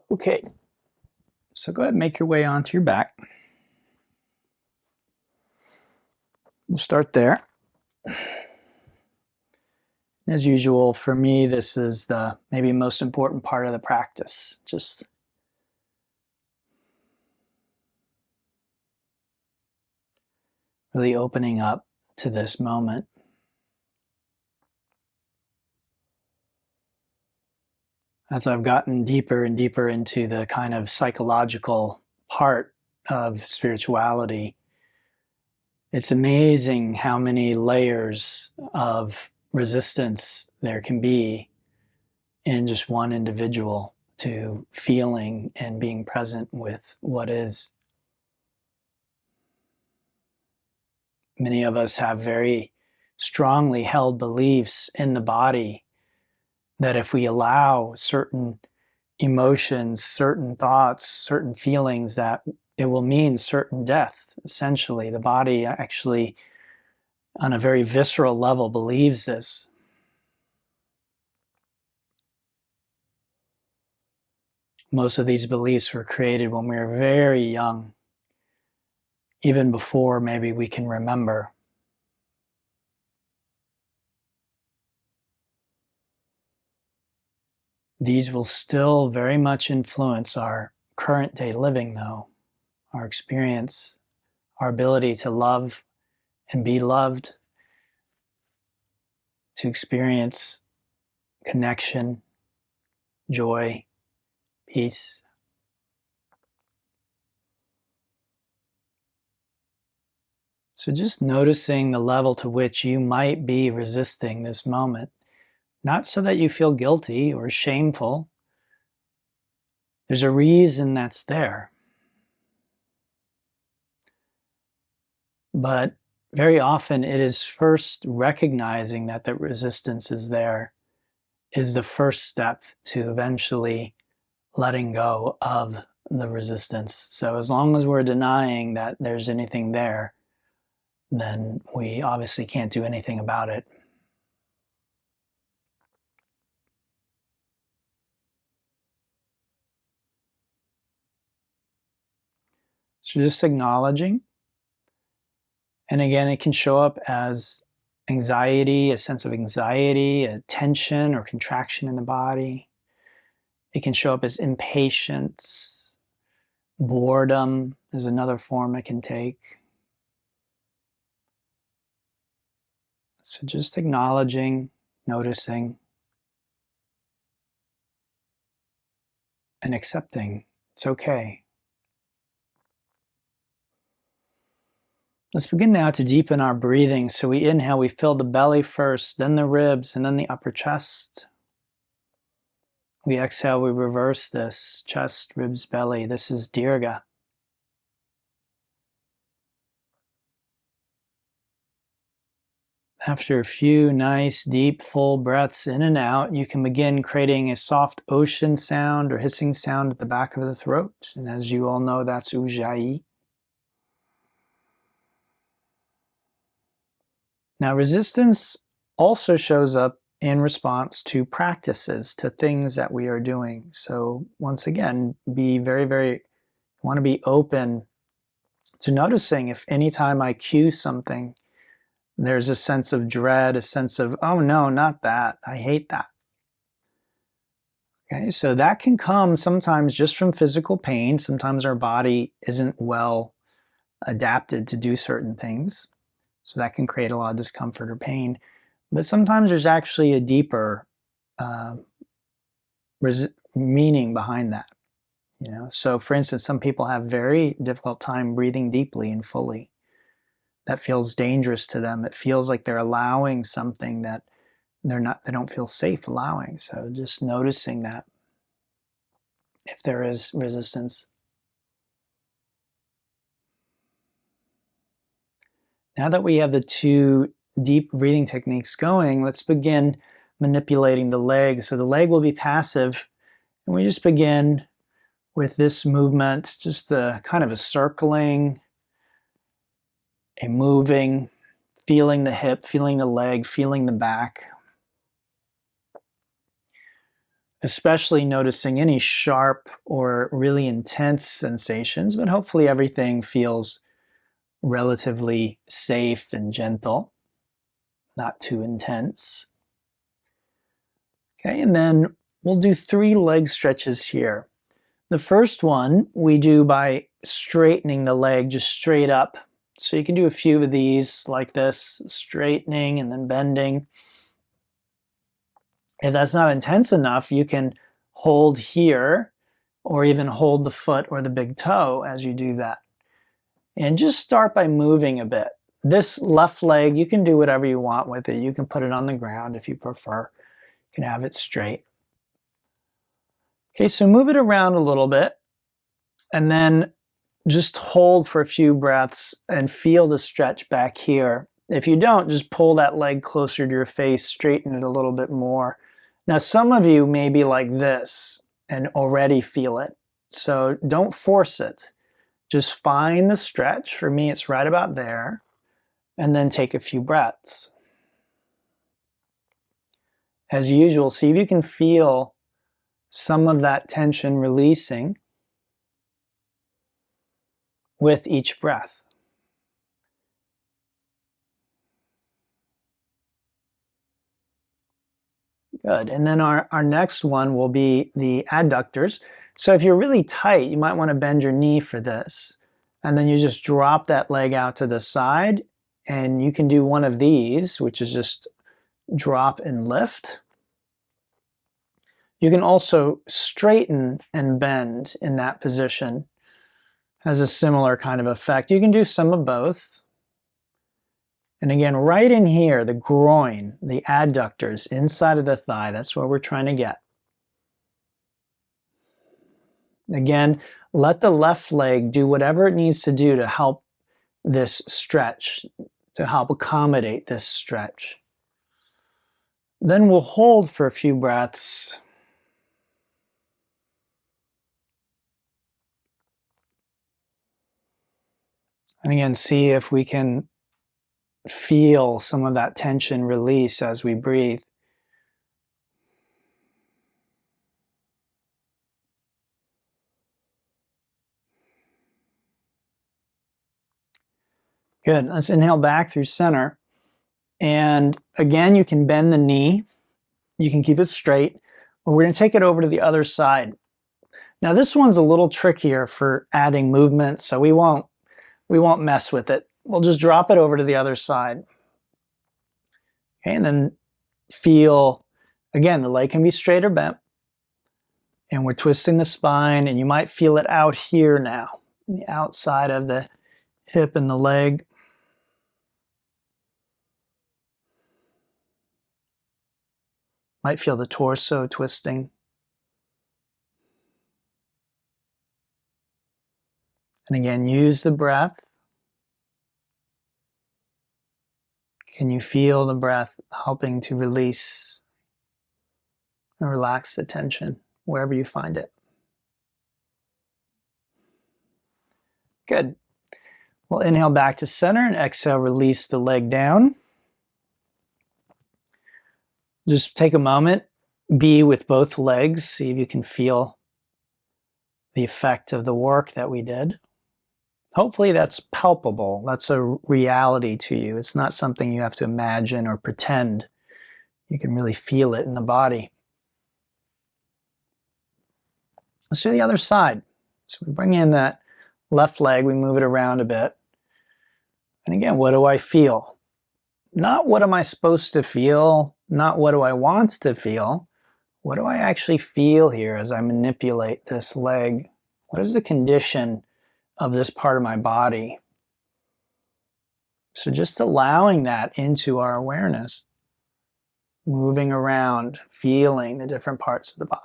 Okay, so go ahead and make your way onto your back. We'll start there. As usual, for me, this is the maybe most important part of the practice. Just really opening up to this moment. As I've gotten deeper and deeper into the kind of psychological part of spirituality, it's amazing how many layers of resistance there can be in just one individual to feeling and being present with what is. Many of us have very strongly held beliefs in the body that if we allow certain emotions, certain thoughts, certain feelings, that it will mean certain death. Essentially, the body actually, on a very visceral level, believes this. Most of these beliefs were created when we were very young, even before maybe we can remember. These will still very much influence our current day living, though, our experience, our ability to love and be loved, to experience connection, joy, peace. So just noticing the level to which you might be resisting this moment, not so that you feel guilty or shameful. There's a reason that's there. But very often it is first recognizing that the resistance is there is the first step to eventually letting go of the resistance. So as long as we're denying that there's anything there, then we obviously can't do anything about it. So just acknowledging. And again, it can show up as anxiety, a sense of anxiety, a tension or contraction in the body. It can show up as impatience, boredom is another form it can take. So just acknowledging, noticing, and accepting. It's okay. Let's begin now to deepen our breathing. So we inhale, we fill the belly first, then the ribs, and then the upper chest. We exhale, we reverse this, chest, ribs, belly. This is Dirga. After a few nice, deep, full breaths in and out, you can begin creating a soft ocean sound or hissing sound at the back of the throat. And as you all know, that's Ujjayi. Now, resistance also shows up in response to practices, to things that we are doing. So once again, want to be open to noticing if anytime I cue something, there's a sense of dread, a sense of, oh no, not that, I hate that. Okay, so that can come sometimes just from physical pain. Sometimes our body isn't well adapted to do certain things. So that can create a lot of discomfort or pain. But sometimes there's actually a deeper meaning behind that. So for instance, some people have very difficult time breathing deeply and fully. That feels dangerous to them. It feels like they're allowing something that they don't feel safe allowing. So just noticing that if there is resistance. Now that we have the two deep breathing techniques going, let's begin manipulating the leg. So the leg will be passive, and we just begin with this movement, just a kind of a circling, a moving, feeling the hip, feeling the leg, feeling the back. especially noticing any sharp or really intense sensations, but hopefully everything feels relatively safe and gentle, not too intense. Okay, and then we'll do 3 leg stretches here. The first one we do by straightening the leg just straight up. So you can do a few of these like this, straightening and then bending. If that's not intense enough, you can hold here or even hold the foot or the big toe as you do that. And just start by moving a bit. This left leg, you can do whatever you want with it. You can put it on the ground if you prefer. You can have it straight. Okay, so move it around a little bit and then just hold for a few breaths and feel the stretch back here. If you don't, just pull that leg closer to your face, straighten it a little bit more. Now, some of you may be like this and already feel it, so don't force it. Just find the stretch. For me, it's right about there, and then take a few breaths. As usual, see if you can feel some of that tension releasing with each breath. Good. And then our next one will be the adductors. So if you're really tight, you might want to bend your knee for this. And then you just drop that leg out to the side. And you can do one of these, which is just drop and lift. You can also straighten and bend in that position. Has a similar kind of effect. You can do some of both. And again, right in here, the groin, the adductors, inside of the thigh, that's what we're trying to get. Again, let the left leg do whatever it needs to do to help this stretch, to help accommodate this stretch. Then we'll hold for a few breaths. And again, see if we can feel some of that tension release as we breathe. Good. Let's inhale back through center. And again, you can bend the knee. You can keep it straight. But we're going to take it over to the other side. Now this one's a little trickier for adding movement, so we won't mess with it. We'll just drop it over to the other side. Okay, and then feel, again, the leg can be straight or bent. And we're twisting the spine, and you might feel it out here now, the outside of the hip and the leg. Might feel the torso twisting. And again, use the breath. Can you feel the breath helping to release and relax the tension wherever you find it? Good. We'll inhale back to center and exhale, release the leg down. Just take a moment, be with both legs, see if you can feel the effect of the work that we did. Hopefully that's palpable. That's a reality to you. It's not something you have to imagine or pretend. You can really feel it in the body. Let's do the other side. So we bring in that left leg, we move it around a bit. And again, what do I feel? Not what am I supposed to feel, not what do I want to feel. What do I actually feel here as I manipulate this leg? What is the condition of this part of my body? So just allowing that into our awareness, moving around, feeling the different parts of the body.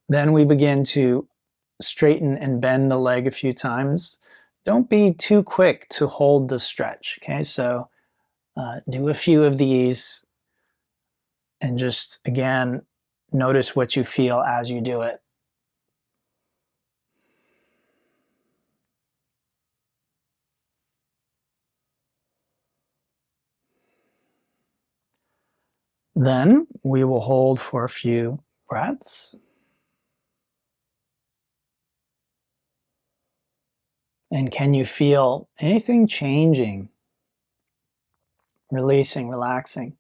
Then we begin to straighten and bend the leg a few times. Don't be too quick to hold the stretch, okay? So do a few of these and just, again, notice what you feel as you do it. Then we will hold for a few breaths. And can you feel anything changing, releasing, relaxing?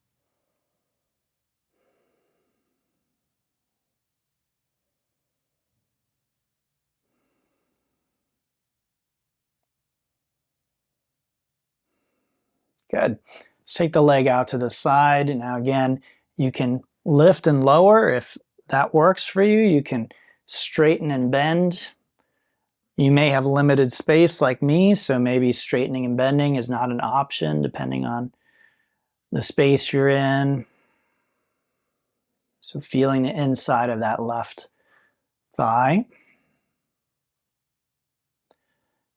Good. Let's take the leg out to the side. And now again, you can lift and lower if that works for you. You can straighten and bend. You may have limited space like me, so maybe straightening and bending is not an option depending on the space you're in. So feeling the inside of that left thigh.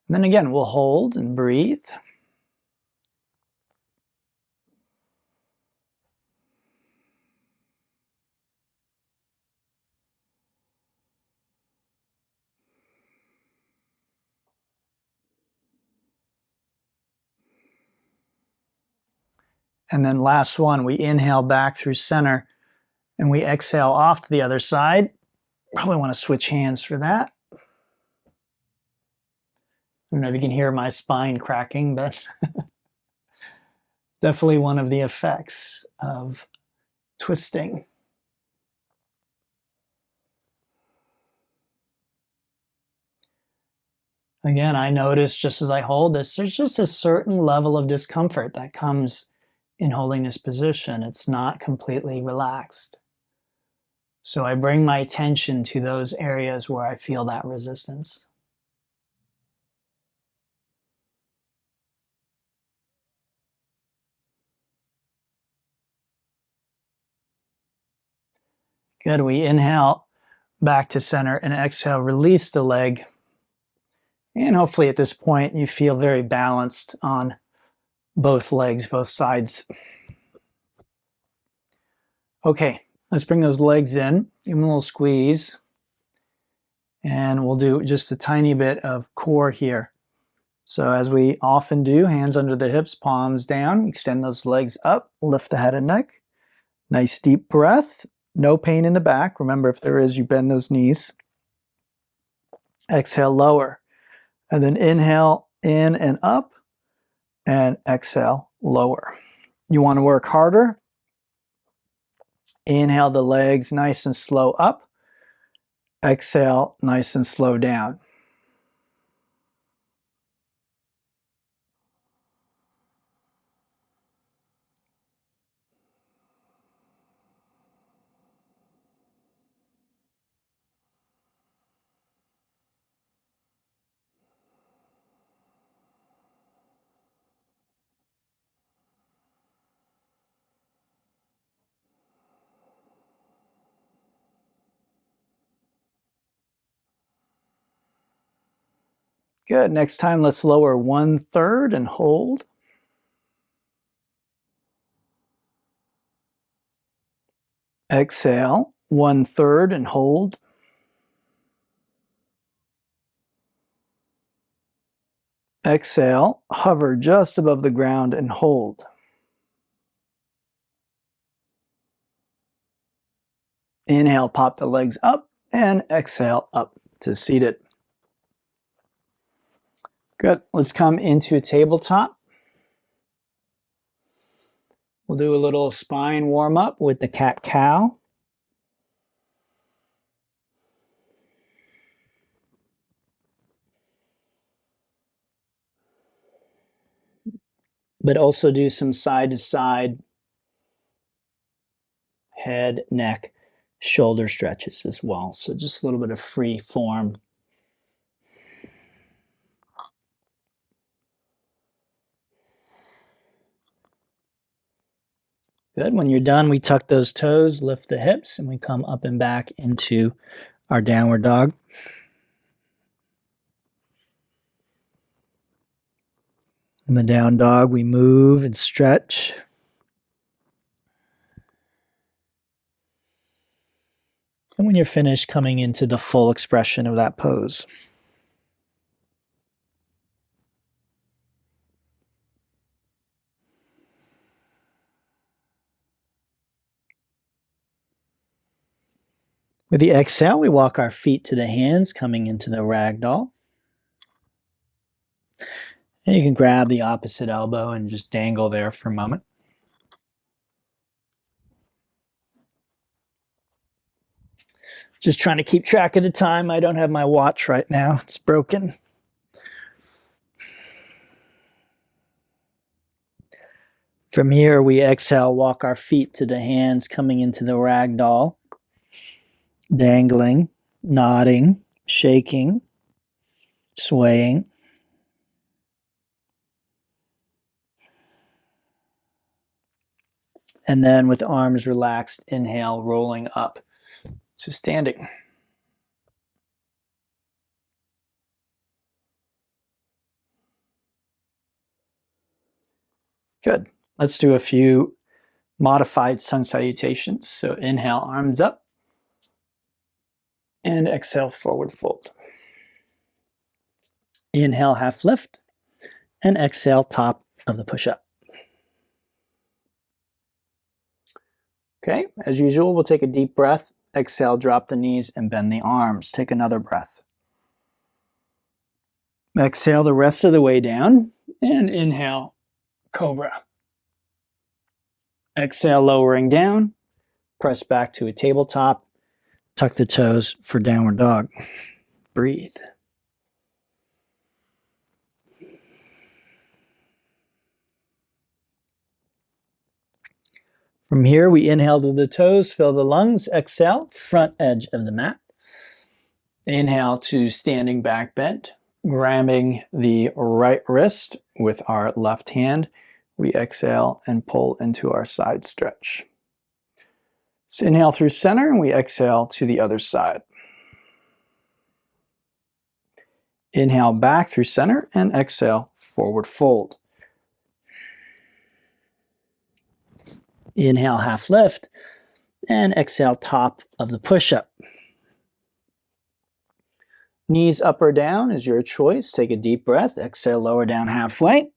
And then again, we'll hold and breathe. And then last one, we inhale back through center and we exhale off to the other side. Probably want to switch hands for that. I don't know if you can hear my spine cracking, but definitely one of the effects of twisting. Again, I notice just as I hold this, there's just a certain level of discomfort that comes in holding this position. It's not completely relaxed. So I bring my attention to those areas where I feel that resistance. Good. We inhale back to center and exhale, release the leg. And hopefully at this point you feel very balanced on both legs, both sides. Okay, let's bring those legs in, give them a little squeeze. And we'll do just a tiny bit of core here. So as we often do, hands under the hips, palms down, extend those legs up, lift the head and neck. Nice deep breath, no pain in the back. Remember, if there is, you bend those knees. Exhale, lower. And then inhale in and up, and exhale, lower. You want to work harder? Inhale the legs nice and slow up. Exhale, nice and slow down. Good. Next time, let's lower 1/3 and hold. Exhale, 1/3 and hold. Exhale, hover just above the ground and hold. Inhale, pop the legs up, and exhale up to seated. Good. Let's come into a tabletop. We'll do a little spine warm up with the cat-cow. But also do some side-to-side head, neck, shoulder stretches as well. So just a little bit of free form. Good. When you're done, we tuck those toes, lift the hips, and we come up and back into our downward dog. In the down dog, we move and stretch. And when you're finished, coming into the full expression of that pose. With the exhale, we walk our feet to the hands, coming into the ragdoll. And you can grab the opposite elbow and just dangle there for a moment. Just trying to keep track of the time. I don't have my watch right now. It's broken. From here, we exhale, walk our feet to the hands, coming into the ragdoll. Dangling, nodding, shaking, swaying. And then with arms relaxed, inhale, rolling up to standing. Good. Let's do a few modified sun salutations. So inhale, arms up. And exhale, forward fold. Inhale, half lift. And exhale, top of the push-up. Okay, as usual, we'll take a deep breath. Exhale, drop the knees and bend the arms. Take another breath. Exhale the rest of the way down. And inhale, cobra. Exhale, lowering down. Press back to a tabletop. Tuck the toes for downward dog. Breathe. From here, we inhale to the toes, fill the lungs. Exhale, front edge of the mat. Inhale to standing back bend. Grabbing the right wrist with our left hand, we exhale and pull into our side stretch. Let's inhale through center and we exhale to the other side. Inhale back through center and exhale, forward fold. Inhale, half lift, and exhale, top of the push-up. Knees up or down is your choice. Take a deep breath. Exhale, lower down halfway.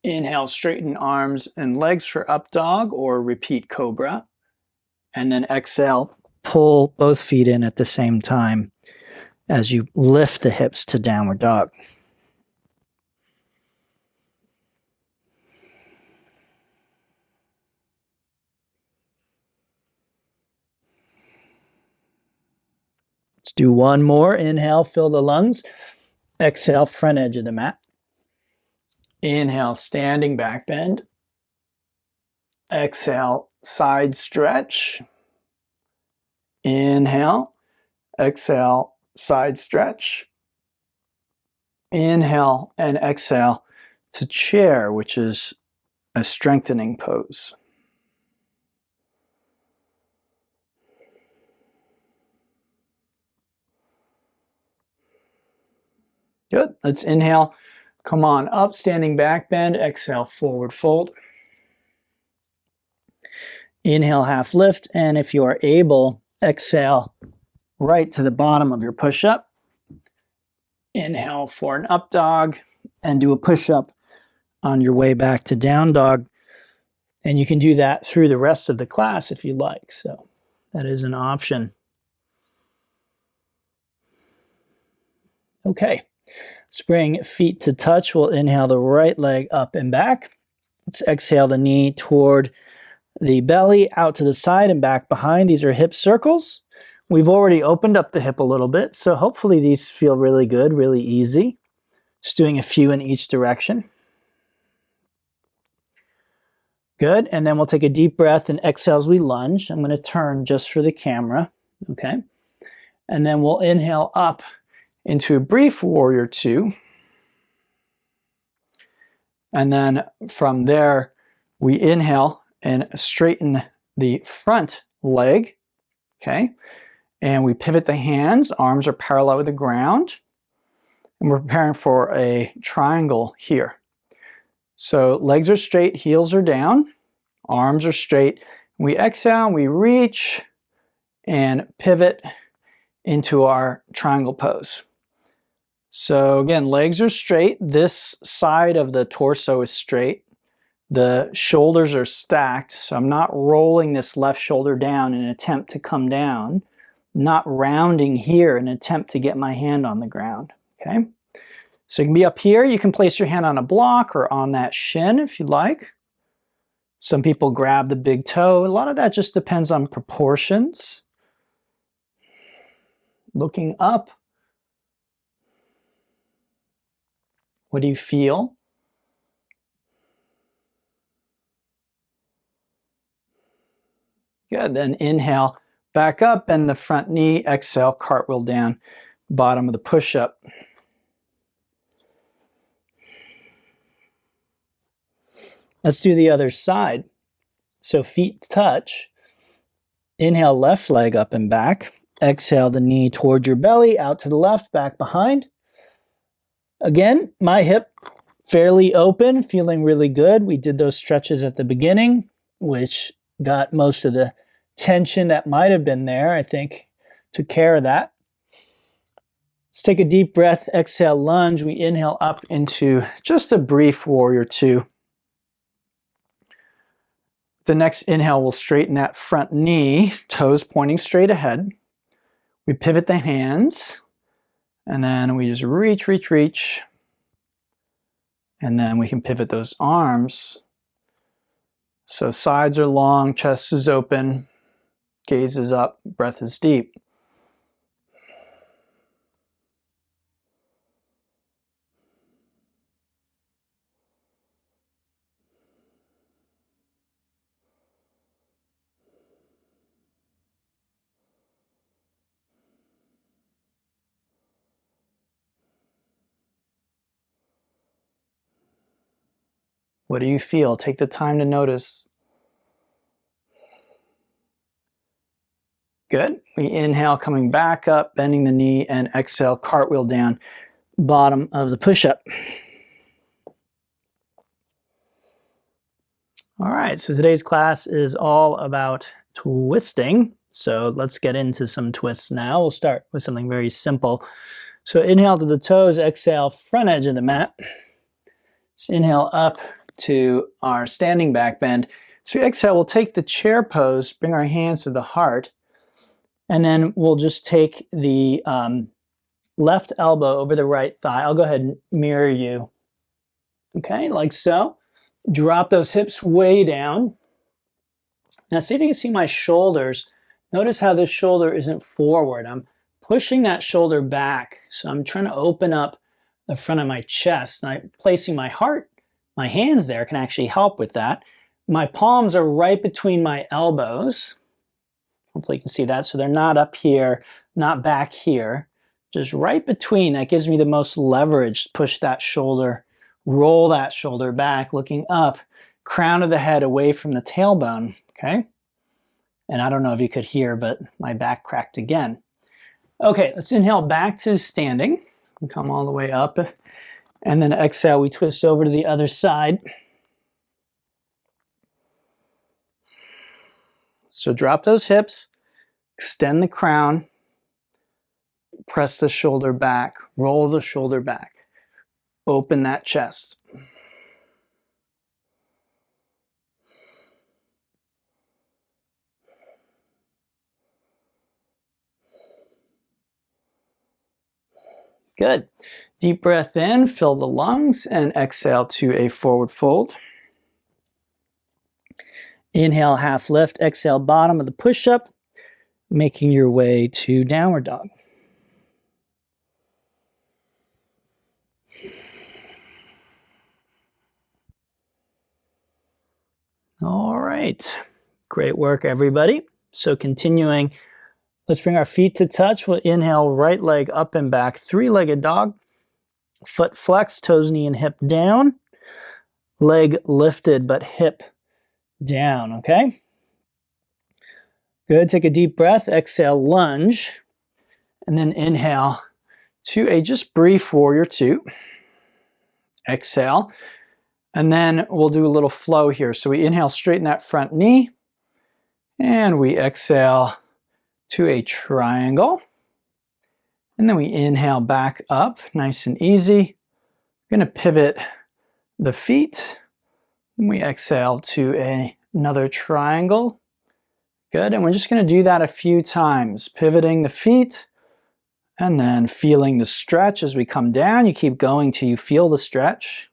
Inhale, straighten arms and legs for up dog or repeat cobra. And then exhale, pull both feet in at the same time as you lift the hips to downward dog. Let's do one more. Inhale, fill the lungs. Exhale, front edge of the mat. Inhale, standing back bend. Exhale, side stretch. Inhale, exhale, side stretch. Inhale and exhale to chair, which is a strengthening pose. Good. Let's inhale. Come on up, standing back bend. Exhale, forward fold. Inhale, half lift. And if you are able, exhale right to the bottom of your push-up. Inhale for an up dog and do a push-up on your way back to down dog. And you can do that through the rest of the class if you like. So that is an option. Okay. Let's bring feet to touch. We'll inhale the right leg up and back. Let's exhale the knee toward the belly, out to the side and back behind. These are hip circles. We've already opened up the hip a little bit, so hopefully these feel really good, really easy. Just doing a few in each direction. Good, and then we'll take a deep breath and exhale as we lunge. I'm going to turn just for the camera, okay? And then we'll inhale up into a brief warrior two. And then from there, we inhale and straighten the front leg, okay? And we pivot the hands, arms are parallel with the ground. And we're preparing for a triangle here. So legs are straight, heels are down, arms are straight. We exhale, we reach and pivot into our triangle pose. So again, legs are straight. This side of the torso is straight. The shoulders are stacked, so I'm not rolling this left shoulder down in an attempt to come down. not rounding here in an attempt to get my hand on the ground, okay? So you can be up here, you can place your hand on a block or on that shin if you like. Some people grab the big toe. A lot of that just depends on proportions. Looking up. What do you feel? Good, then inhale, back up, bend the front knee, exhale, cartwheel down, bottom of the push-up. Let's do the other side. So feet touch. Inhale, left leg up and back. Exhale, the knee toward your belly, out to the left, back behind. Again, my hip fairly open, feeling really good. We did those stretches at the beginning, which got most of the tension that might have been there, I think. Took care of that. Let's take a deep breath, exhale, lunge. We inhale up into just a brief warrior two. The next inhale, we'll straighten that front knee, toes pointing straight ahead. We pivot the hands, and then we just reach, reach, reach. And then we can pivot those arms. So sides are long, chest is open, gaze is up, breath is deep. What do you feel? Take the time to notice. Good. We inhale, coming back up, bending the knee, and exhale, cartwheel down, bottom of the push-up. All right, so today's class is all about twisting. So let's get into some twists now. We'll start with something very simple. So inhale to the toes, exhale, front edge of the mat. Let's inhale up to our standing back bend. So exhale, we'll take the chair pose, bring our hands to the heart, and then we'll just take the left elbow over the right thigh. I'll go ahead and mirror you. Okay, like so. Drop those hips way down. Now see if you can see my shoulders. Notice how this shoulder isn't forward. I'm pushing that shoulder back. So I'm trying to open up the front of my chest. And I'm placing my heart, my hands there can actually help with that. My palms are right between my elbows. Hopefully you can see that. So they're not up here, not back here. Just right between. That gives me the most leverage. Push that shoulder, roll that shoulder back, looking up, crown of the head away from the tailbone, okay? And I don't know if you could hear, but my back cracked again. Okay, let's inhale back to standing. Come all the way up. And then exhale, we twist over to the other side. So drop those hips, extend the crown, press the shoulder back, roll the shoulder back, open that chest. Good. Deep breath in, fill the lungs, and exhale to a forward fold. Inhale, half lift, exhale, bottom of the push-up, making your way to downward dog. All right, great work, everybody. So continuing, let's bring our feet to touch. We'll inhale, right leg up and back, three-legged dog. Foot flex, toes, knee, and hip down. Leg lifted, but hip down, okay? Good, take a deep breath, exhale, lunge, and then inhale to a just brief warrior two. Exhale, and then we'll do a little flow here. So we inhale, straighten that front knee, and we exhale to a triangle. And then we inhale back up, nice and easy. We're gonna pivot the feet, and we exhale to another triangle. Good, and we're just going to do that a few times, pivoting the feet and then feeling the stretch as we come down. You keep going till you feel the stretch.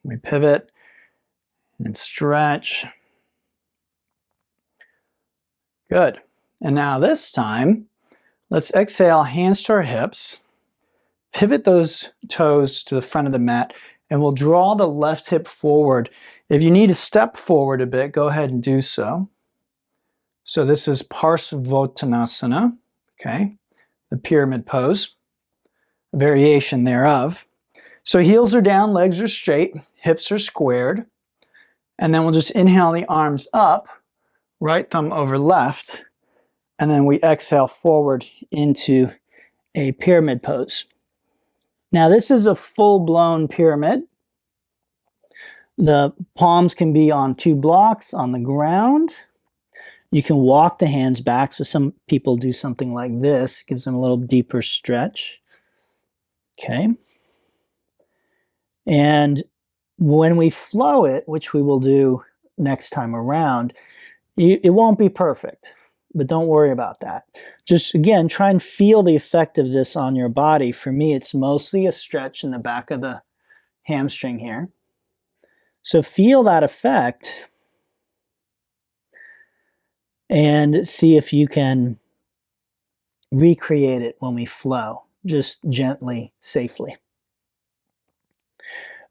We pivot and stretch. Good. And now this time, let's exhale, hands to our hips. Pivot those toes to the front of the mat, and we'll draw the left hip forward. If you need to step forward a bit, go ahead and do so. So this is Parsvottanasana, okay, the pyramid pose, a variation thereof. So heels are down, legs are straight, hips are squared, and then we'll just inhale the arms up, right thumb over left, and then we exhale forward into a pyramid pose. Now this is a full-blown pyramid. The palms can be on 2 blocks on the ground. You can walk the hands back, so some people do something like this, gives them a little deeper stretch. Okay. And when we flow it, which we will do next time around, it won't be perfect, but don't worry about that. Just, again, try and feel the effect of this on your body. For me, it's mostly a stretch in the back of the hamstring here. So feel that effect and see if you can recreate it when we flow, just gently, safely.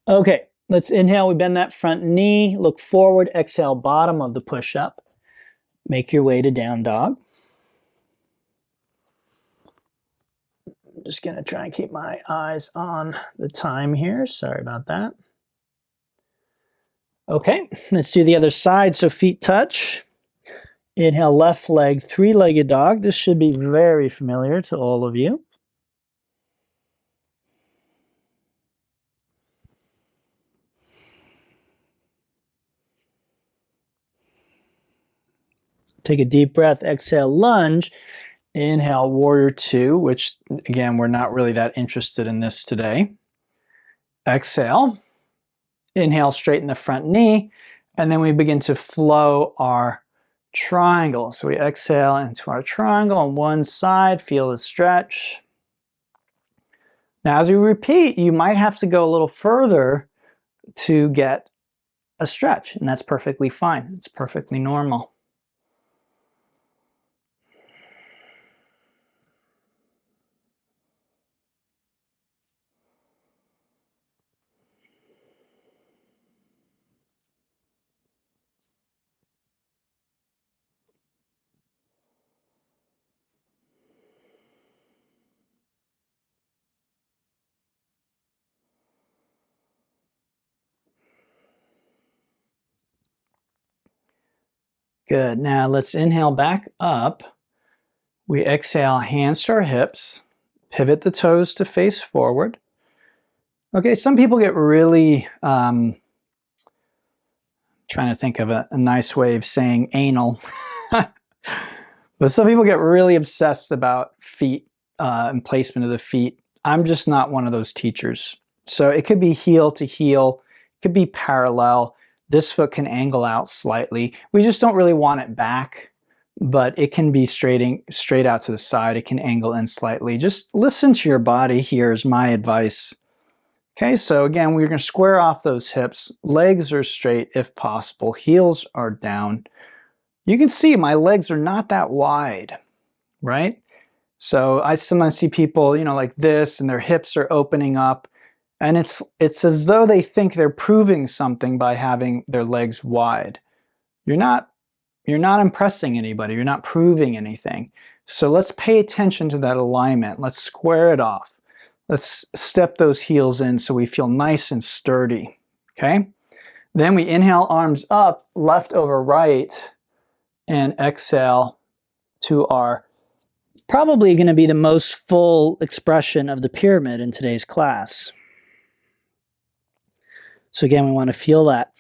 Okay, let's inhale. We bend that front knee, look forward, exhale, bottom of the push-up. Make your way to down dog. I'm just going to try and keep my eyes on the time here. Sorry about that. Okay, let's do the other side. So feet touch. Inhale, left leg, 3-legged dog. This should be very familiar to all of you. Take a deep breath, exhale, lunge. Inhale, warrior 2, which again, we're not really that interested in this today. Exhale. Inhale, straighten the front knee, and then we begin to flow our triangle. So we exhale into our triangle on one side, feel the stretch. Now as we repeat, you might have to go a little further to get a stretch, and that's perfectly fine. It's perfectly normal. Good. Now let's inhale back up. We exhale, hands to our hips. Pivot the toes to face forward. Okay, some people get really, trying to think of a nice way of saying anal. But some people get really obsessed about feet and placement of the feet. I'm just not one of those teachers. So it could be heel to heel, it could be parallel. This foot can angle out slightly. We just don't really want it back, but it can be straight out to the side. It can angle in slightly. Just listen to your body here is my advice. Okay, so again, we're going to square off those hips. Legs are straight if possible. Heels are down. You can see my legs are not that wide, right? So I sometimes see people, you know, like this, and their hips are opening up. And it's as though they think they're proving something by having their legs wide. You're not impressing anybody. You're not proving anything. So let's pay attention to that alignment. Let's square it off. Let's step those heels in so we feel nice and sturdy. Okay? Then we inhale, arms up, left over right, and exhale to our probably going to be the most full expression of the pyramid in today's class. So again, we want to feel that.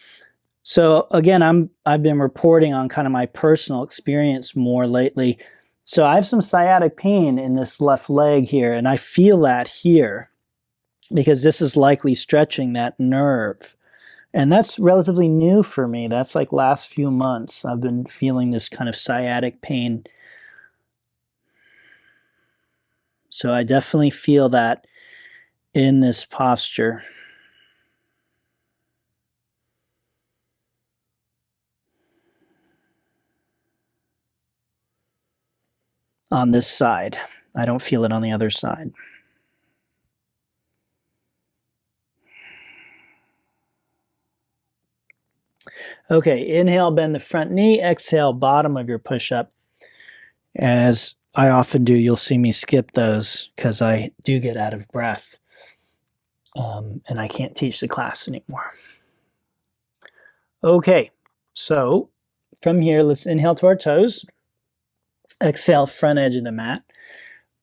So again, I've been reporting on kind of my personal experience more lately. So I have some sciatic pain in this left leg here, and I feel that here because this is likely stretching that nerve. And that's relatively new for me. That's like last few months. I've been feeling this kind of sciatic pain. So I definitely feel that in this posture. On this side. I don't feel it on the other side. Okay, inhale, bend the front knee. Exhale, bottom of your push-up. As I often do, you'll see me skip those because I do get out of breath. And I can't teach the class anymore. Okay, so from here, let's inhale to our toes. Exhale, front edge of the mat.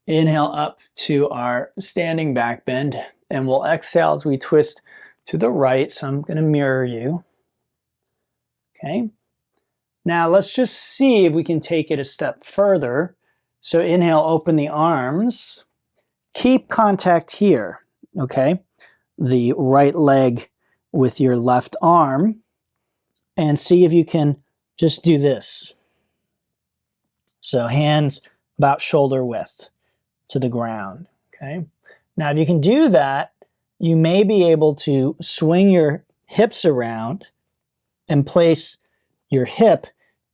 Inhale up to our standing back bend. And we'll exhale as we twist to the right. So I'm going to mirror you. Okay. Now let's just see if we can take it a step further. So inhale, open the arms. Keep contact here, okay? The right leg with your left arm. And see if you can just do this. So hands about shoulder width to the ground, okay? Now if you can do that, you may be able to swing your hips around and place your hip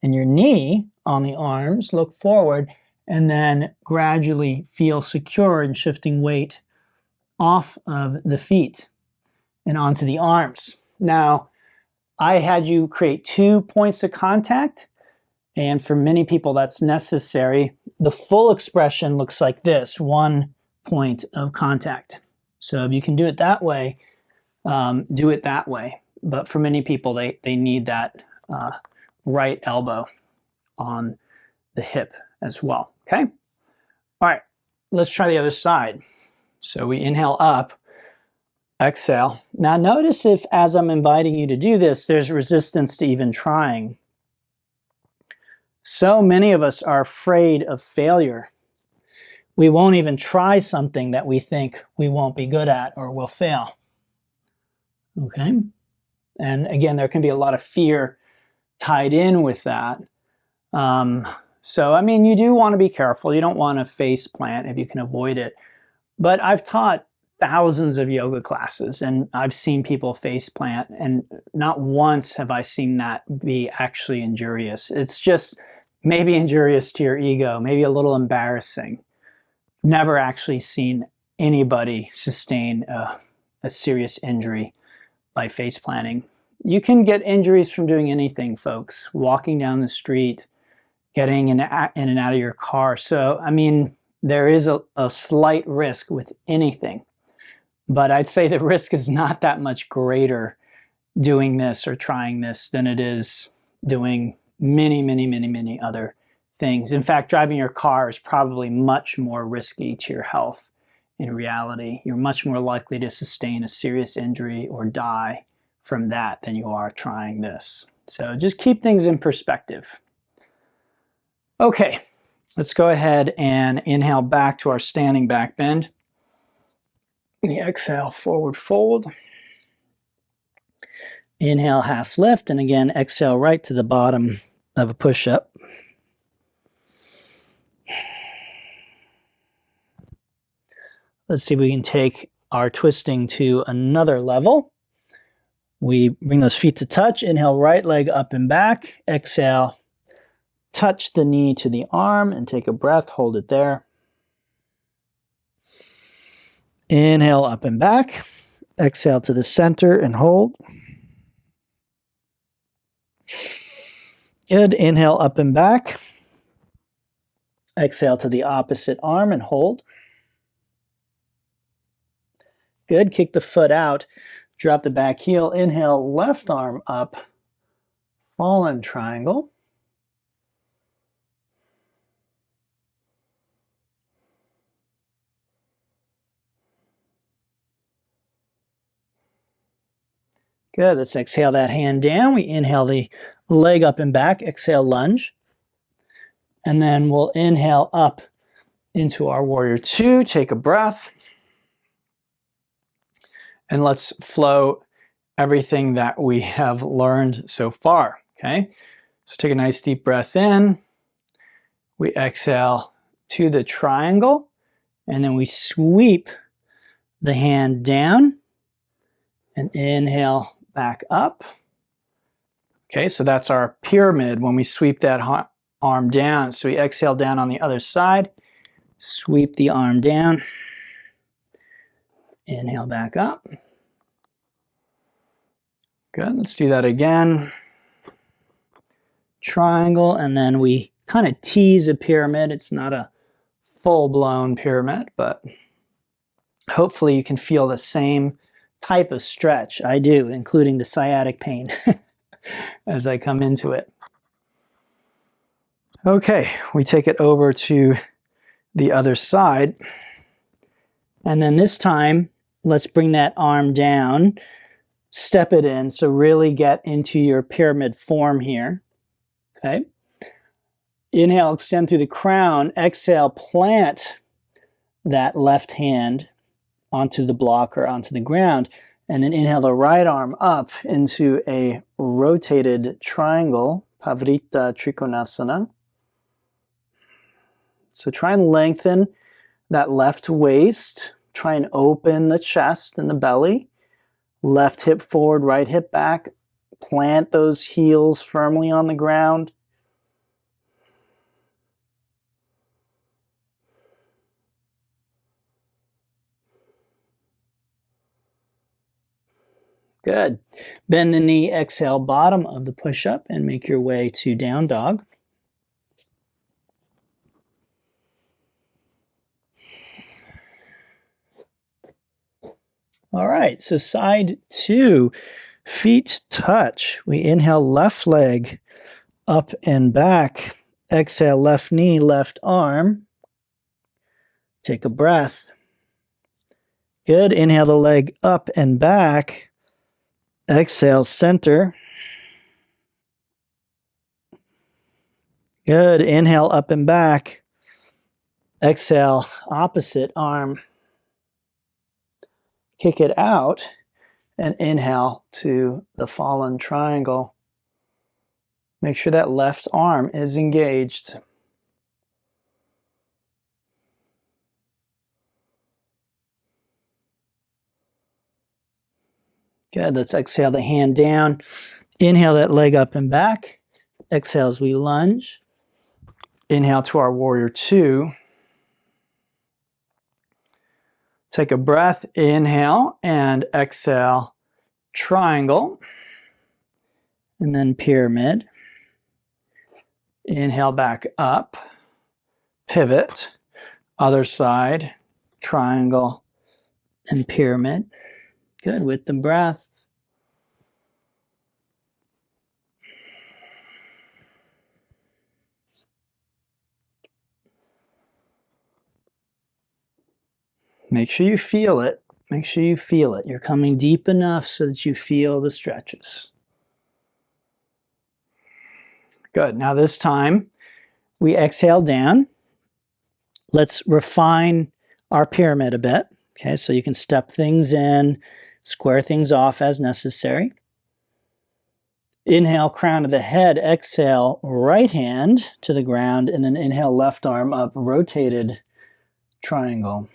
and your knee on the arms, look forward, and then gradually feel secure in shifting weight off of the feet and onto the arms. Now, I had you create 2 points of contact, and for many people that's necessary. The full expression looks like this, 1 point of contact. So if you can do it that way, do it that way. But for many people, they need that right elbow on the hip as well, okay? All right, let's try the other side. So we inhale up, exhale. Now notice if, as I'm inviting you to do this, there's resistance to even trying. So many of us are afraid of failure. We won't even try something that we think we won't be good at or will fail, okay? And again, there can be a lot of fear tied in with that. So, I mean, you do want to be careful. You don't want to face plant if you can avoid it. But I've taught thousands of yoga classes and I've seen people face plant, and not once have I seen that be actually injurious. It's just maybe injurious to your ego, maybe a little embarrassing. Never actually seen anybody sustain a serious injury by face planting. You can get injuries from doing anything, folks. Walking down the street, getting in and out of your car. So, I mean, there is a slight risk with anything. But I'd say the risk is not that much greater doing this or trying this than it is doing many other things. In fact, driving your car is probably much more risky to your health. In reality, you're much more likely to sustain a serious injury or die from that than you are trying this. So just keep things in perspective. Okay, let's go ahead and inhale back to our standing back bend. The exhale, forward fold. Inhale, half lift, and again, exhale right to the bottom of a push-up. Let's see if we can take our twisting to another level. We bring those feet to touch. Inhale, right leg up and back. Exhale, touch the knee to the arm and take a breath. Hold it there. Inhale, up and back. Exhale to the center and hold. Good. Inhale, up and back. Exhale to the opposite arm and hold. Good. Kick the foot out. Drop the back heel. Inhale, left arm up. Fallen triangle. Good. Let's exhale that hand down. We inhale the leg up and back. Exhale, lunge. And then we'll inhale up into our warrior two. Take a breath. And let's flow everything that we have learned so far, okay? So take a nice deep breath in. We exhale to the triangle, and then we sweep the hand down and inhale back up. Okay, so that's our pyramid when we sweep that arm down. So we exhale down on the other side, sweep the arm down, inhale back up. Good, let's do that again. Triangle, and then we kind of tease a pyramid. It's not a full-blown pyramid, but hopefully you can feel the same type of stretch. I do, including the sciatic pain as I come into it. Okay, we take it over to the other side. And then this time, let's bring that arm down, step it in, so really get into your pyramid form here. Okay. Inhale, extend through the crown. Exhale, plant that left hand onto the block or onto the ground. And then inhale the right arm up into a rotated triangle, Pavrita Trikonasana. So try and lengthen that left waist. Try and open the chest and the belly. Left hip forward, right hip back. Plant those heels firmly on the ground. Good. Bend the knee, exhale, bottom of the push-up, and make your way to down dog. All right, so side two, feet touch. We inhale left leg up and back. Exhale left knee, left arm. Take a breath. Good. Inhale the leg up and back. Exhale center. Good. Inhale up and back. Exhale opposite arm. Kick it out and inhale to the fallen triangle. Make sure that left arm is engaged. Good. Let's exhale the hand down. Inhale that leg up and back. Exhale as we lunge. Inhale to our warrior two. Take a breath. Inhale and exhale. Triangle. And then pyramid. Inhale back up. Pivot. Other side. Triangle and pyramid. Good, with the breath. Make sure you feel it. Make sure you feel it. You're coming deep enough so that you feel the stretches. Good. Now this time, we exhale down. Let's refine our pyramid a bit. Okay, so you can step things in, square things off as necessary. Inhale, crown of the head. Exhale, right hand to the ground, and then inhale, left arm up, rotated triangle.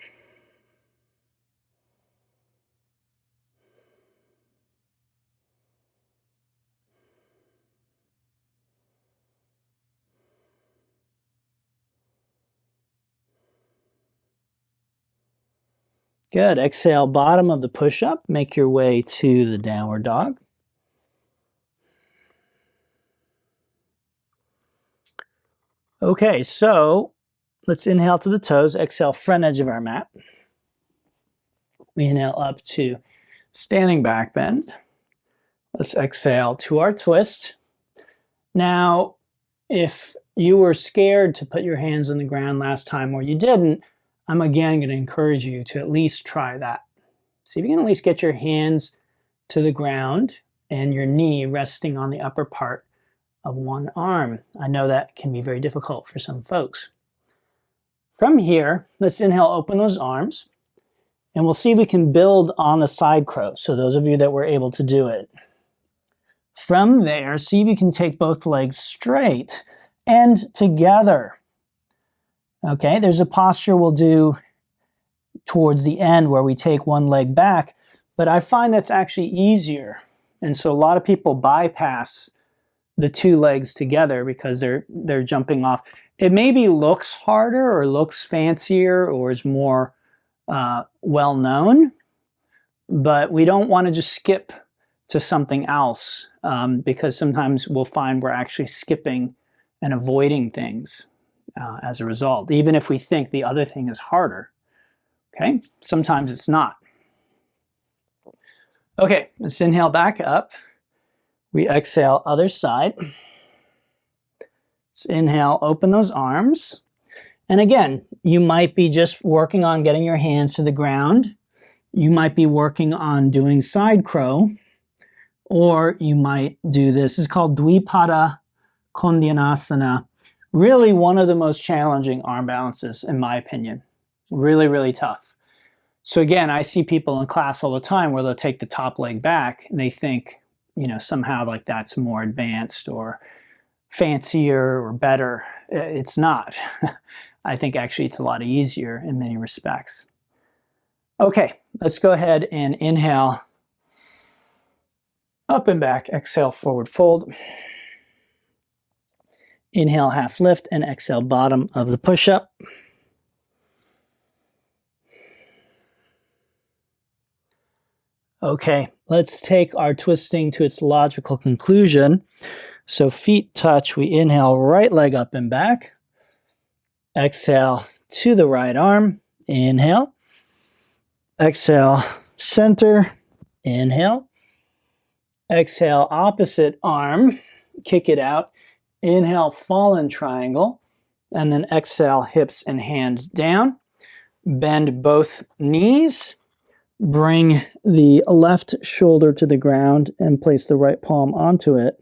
Good. Exhale, bottom of the push-up. Make your way to the downward dog. Okay, so let's inhale to the toes. Exhale, front edge of our mat. We inhale up to standing back bend. Let's exhale to our twist. Now, if you were scared to put your hands on the ground last time or you didn't, I'm again going to encourage you to at least try that. See if you can at least get your hands to the ground and your knee resting on the upper part of one arm. I know that can be very difficult for some folks. From here, let's inhale, open those arms. And we'll see if we can build on the side crow. So those of you that were able to do it. From there, see if you can take both legs straight and together. Okay, there's a posture we'll do towards the end where we take one leg back, but I find that's actually easier. And so a lot of people bypass the two legs together because they're jumping off. It maybe looks harder or looks fancier or is more well known, but we don't want to just skip to something else because sometimes we'll find we're actually skipping and avoiding things as a result, even if we think the other thing is harder. Okay, sometimes it's not. Okay, let's inhale back up. We exhale other side. Let's inhale, open those arms. And again, you might be just working on getting your hands to the ground. You might be working on doing side crow, or you might do this. It's called Dvipada Kondyanasana. Really one of the most challenging arm balances, in my opinion. Really, really tough. So again, I see people in class all the time where they'll take the top leg back and they think, you know, somehow like that's more advanced or fancier or better. It's not. I think actually it's a lot easier in many respects. Okay, let's go ahead and inhale, up and back, exhale, forward fold. Inhale, half lift, and exhale, bottom of the push-up. Okay, let's take our twisting to its logical conclusion. So feet touch, we inhale, right leg up and back. Exhale to the right arm, inhale. Exhale, center, inhale. Exhale, opposite arm, kick it out. Inhale, fallen triangle. And then exhale, hips and hand down. Bend both knees. Bring the left shoulder to the ground and place the right palm onto it.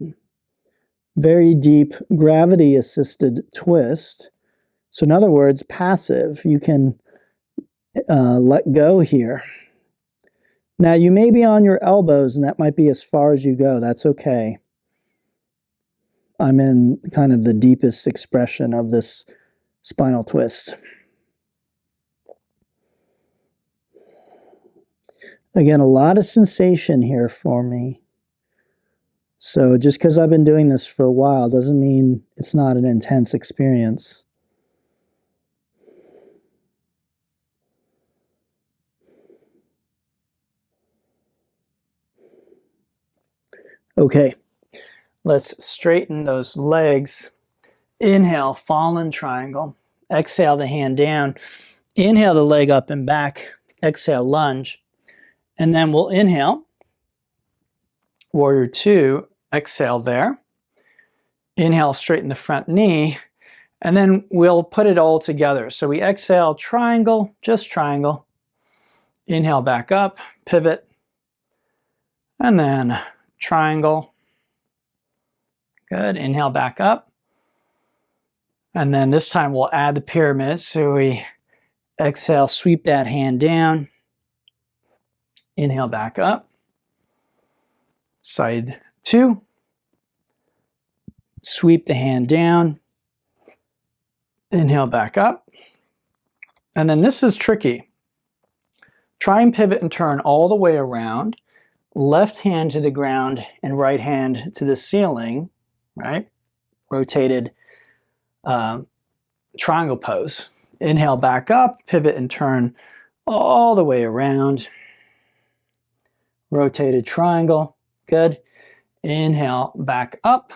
Very deep gravity-assisted twist. So in other words, passive. You can let go here. Now you may be on your elbows and that might be as far as you go. That's okay. I'm in kind of the deepest expression of this spinal twist. Again, a lot of sensation here for me. So just because I've been doing this for a while doesn't mean it's not an intense experience. Okay, let's straighten those legs. Inhale, fallen triangle. Exhale the hand down. Inhale the leg up and back. Exhale, lunge. And then we'll inhale, warrior two, exhale there. Inhale, straighten the front knee, and then we'll put it all together. So we exhale, triangle, just triangle. Inhale back up, pivot, and then triangle. Good, inhale back up. And then this time we'll add the pyramid. So we exhale, sweep that hand down. Inhale back up. Side two. Sweep the hand down. Inhale back up. And then this is tricky. Try and pivot and turn all the way around. Left hand to the ground and right hand to the ceiling, right? Rotated triangle pose. Inhale back up, pivot and turn all the way around. Rotated triangle, good. Inhale back up.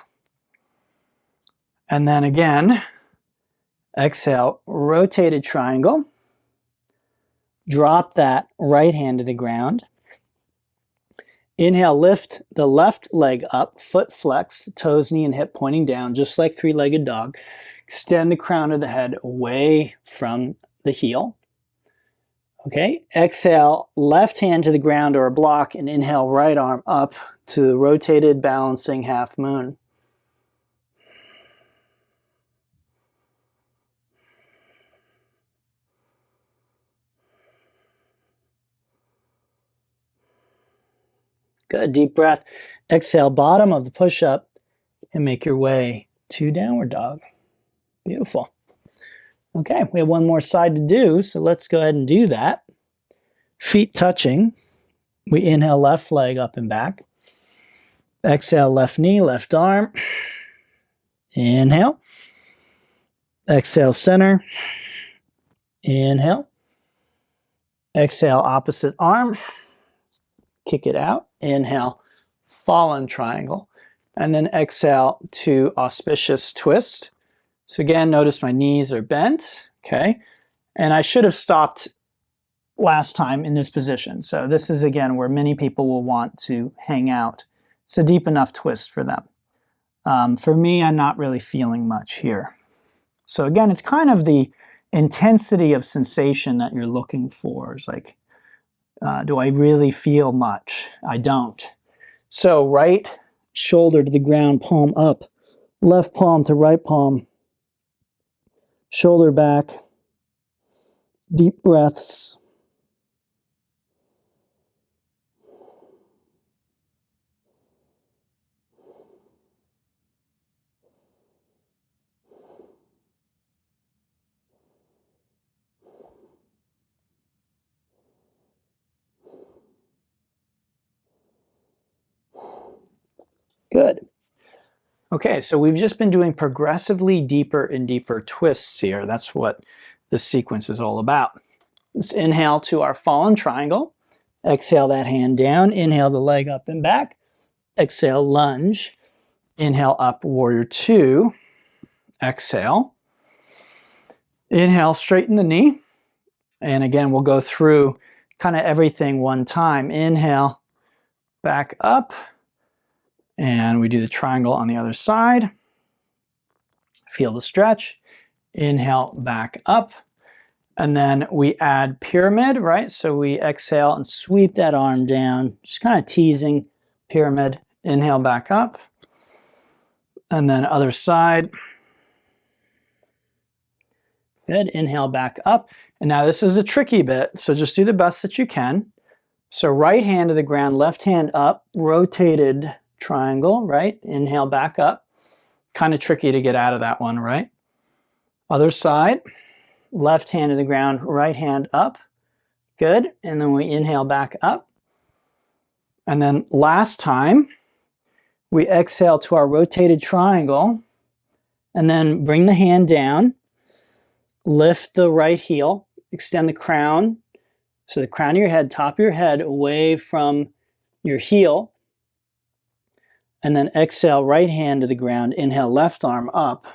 And then again, exhale, rotated triangle. Drop that right hand to the ground. Inhale, lift the left leg up, foot flex, toes, knee, and hip pointing down, just like three-legged dog. Extend the crown of the head away from the heel. Okay, exhale, left hand to the ground or a block, and inhale, right arm up to the rotated balancing half moon. Good, deep breath. Exhale, bottom of the push-up, and make your way to downward dog. Beautiful. Okay, we have one more side to do, so let's go ahead and do that. Feet touching. We inhale, left leg up and back. Exhale, left knee, left arm. Inhale. Exhale, center. Inhale. Exhale, opposite arm. Kick it out. Inhale, fallen triangle. And then exhale to auspicious twist. So again, notice my knees are bent, okay? And I should have stopped last time in this position. So this is, again, where many people will want to hang out. It's a deep enough twist for them. For me, I'm not really feeling much here. So again, it's kind of the intensity of sensation that you're looking for. It's like, do I really feel much? I don't. So right shoulder to the ground, palm up, left palm to right palm, shoulder back, deep breaths. Good. Okay, so we've just been doing progressively deeper and deeper twists here. That's what this sequence is all about. Let's inhale to our fallen triangle. Exhale that hand down. Inhale the leg up and back. Exhale, lunge. Inhale up, warrior two. Exhale. Inhale, straighten the knee. And again, we'll go through kind of everything one time. Inhale, back up. And we do the triangle on the other side. Feel the stretch. Inhale, back up. And then we add pyramid, right? So we exhale and sweep that arm down, just kind of teasing pyramid. Inhale, back up. And then other side. Good, inhale, back up. And now this is a tricky bit, so just do the best that you can. So right hand to the ground, left hand up, rotated triangle, right? Inhale, back up. Kind of tricky to get out of that one, right? Other side, left hand to the ground, right hand up. Good, and then we inhale back up. And then last time, we exhale to our rotated triangle, and then bring the hand down, lift the right heel, extend the crown, so the crown of your head, top of your head, away from your heel, and then exhale, right hand to the ground, inhale, left arm up.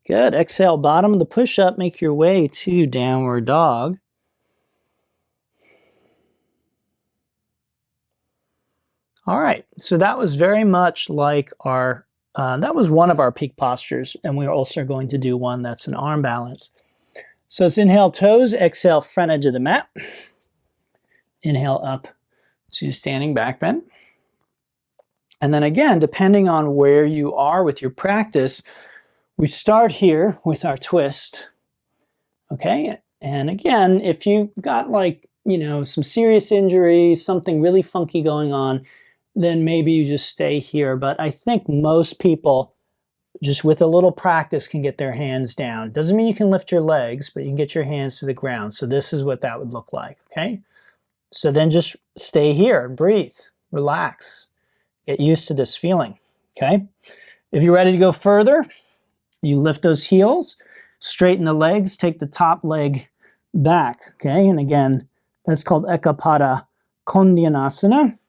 Good, exhale, bottom of the push-up, make your way to downward dog. All right, so that was very much like our, that was one of our peak postures, and we're also going to do one that's an arm balance. So let's inhale toes, exhale front edge of the mat. Inhale up to standing back bend. And then again, depending on where you are with your practice, we start here with our twist, okay? And again, if you've got like, you know, some serious injuries, something really funky going on, then maybe you just stay here. But I think most people, just with a little practice, can get their hands down. Doesn't mean you can lift your legs, but you can get your hands to the ground. So this is what that would look like, okay? So then just stay here, breathe, relax, get used to this feeling, okay? If you're ready to go further, you lift those heels, straighten the legs, take the top leg back, okay? And again, that's called Ekapada Kondyanasana.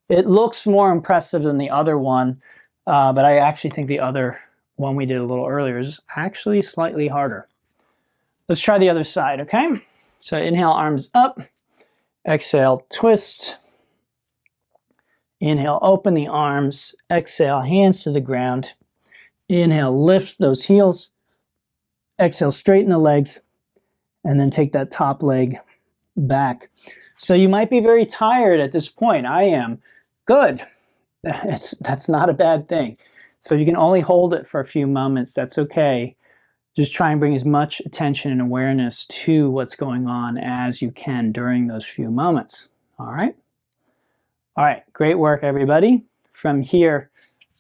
It looks more impressive than the other one, but I actually think the other one we did a little earlier is actually slightly harder. Let's try the other side, okay? So inhale, arms up. Exhale, twist. Inhale, open the arms. Exhale, hands to the ground. Inhale, lift those heels. Exhale, straighten the legs. And then take that top leg back. So you might be very tired at this point. I am. Good. That's not a bad thing. So you can only hold it for a few moments. That's okay. Just try and bring as much attention and awareness to what's going on as you can during those few moments. All right? All right, great work, everybody. From here,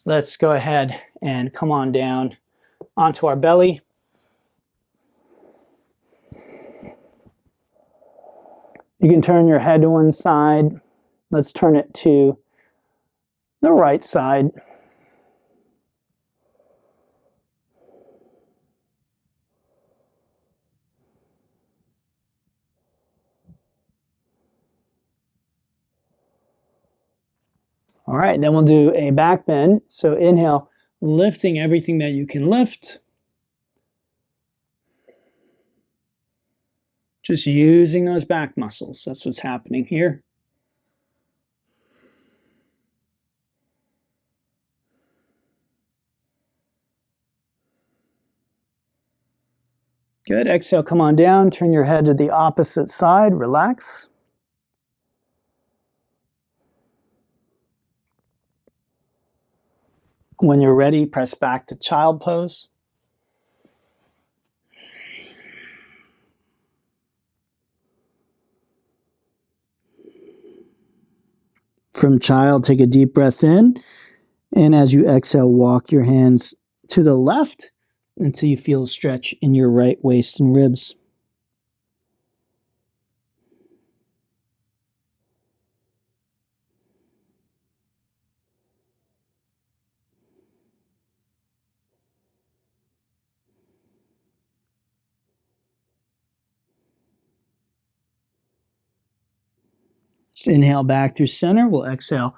let's go ahead and come on down onto our belly. You can turn your head to one side. Let's turn it to the right side. All right, then we'll do a back bend. So inhale, lifting everything that you can lift. Just using those back muscles. That's what's happening here. Good. Exhale, come on down. Turn your head to the opposite side. Relax. When you're ready, press back to child pose. From child, take a deep breath in. And as you exhale, walk your hands to the left until you feel a stretch in your right waist and ribs. Let's inhale back through center. We'll exhale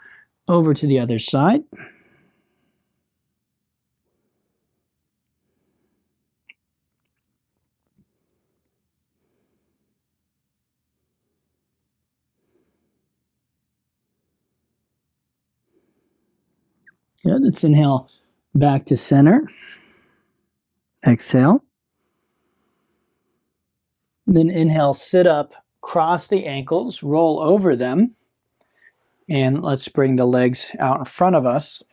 over to the other side. Good. Let's inhale back to center. Exhale. Then inhale, sit up, cross the ankles, roll over them. And let's bring the legs out in front of us.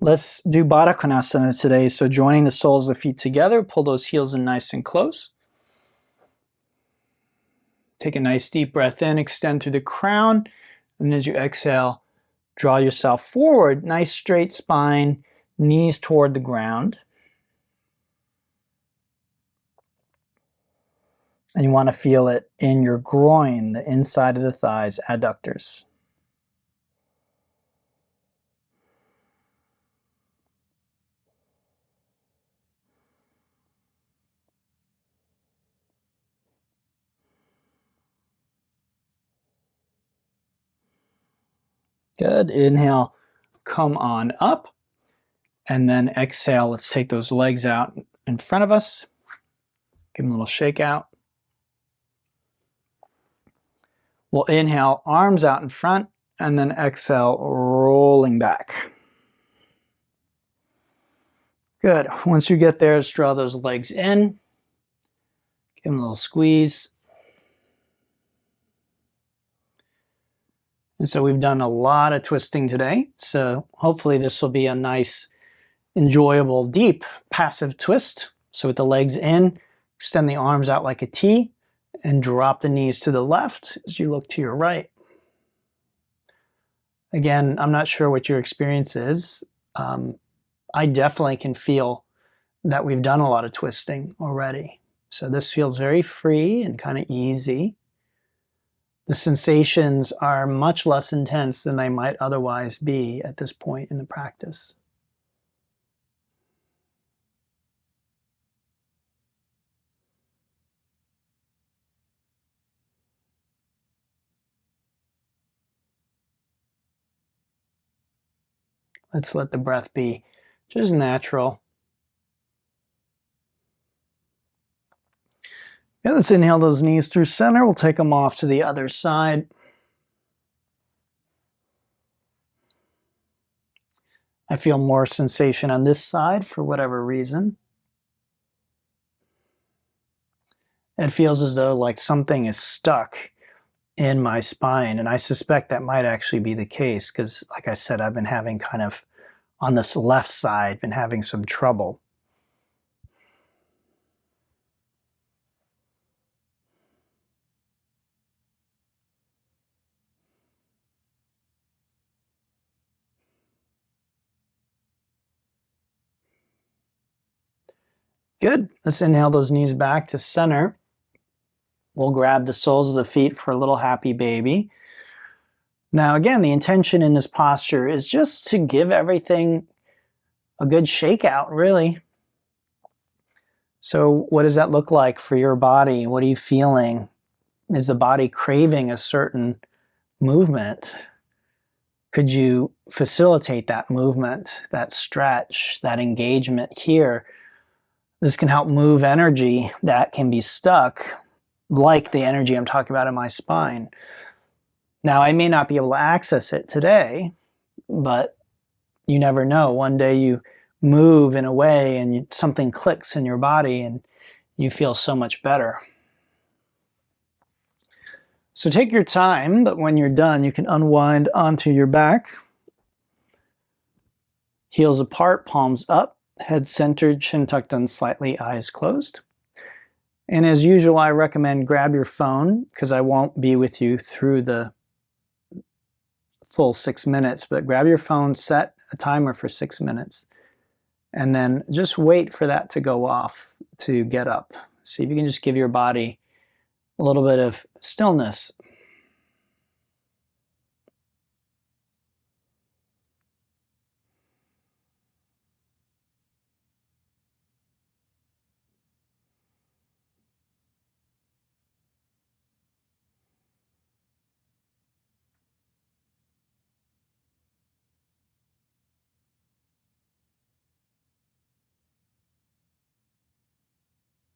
Let's do Baddha Konasana today. So joining the soles of the feet together, pull those heels in nice and close. Take a nice deep breath in, extend through the crown. And as you exhale, draw yourself forward, nice straight spine, knees toward the ground. And you want to feel it in your groin, the inside of the thighs, adductors. Good. Inhale, come on up. And then exhale, let's take those legs out in front of us. Give them a little shake out. We'll inhale, arms out in front, and then exhale, rolling back. Good. Once you get there, let's draw those legs in. Give them a little squeeze. And so we've done a lot of twisting today. So hopefully this will be a nice, enjoyable, deep, passive twist. So with the legs in, extend the arms out like a T and drop the knees to the left as you look to your right. Again, I'm not sure what your experience is. I definitely can feel that we've done a lot of twisting already. So this feels very free and kind of easy. The sensations are much less intense than they might otherwise be at this point in the practice. Let's let the breath be just natural. Yeah, let's inhale those knees through center. We'll take them off to the other side. I feel more sensation on this side for whatever reason. It feels as though like something is stuck in my spine. And I suspect that might actually be the case because, like I said, I've been having kind of, on this left side, been having some trouble. Good. Let's inhale those knees back to center. We'll grab the soles of the feet for a little happy baby. Now again, the intention in this posture is just to give everything a good shakeout, really. So what does that look like for your body? What are you feeling? Is the body craving a certain movement? Could you facilitate that movement, that stretch, that engagement here? This can help move energy that can be stuck, like the energy I'm talking about in my spine. Now, I may not be able to access it today, but you never know. One day you move in a way and something clicks in your body and you feel so much better. So take your time, but when you're done, you can unwind onto your back. Heels apart, palms up, head centered, chin tucked in slightly, eyes closed. And as usual, I recommend grab your phone because I won't be with you through the full 6 minutes, but grab your phone, set a timer for 6 minutes, and then just wait for that to go off to get up. See if you can just give your body a little bit of stillness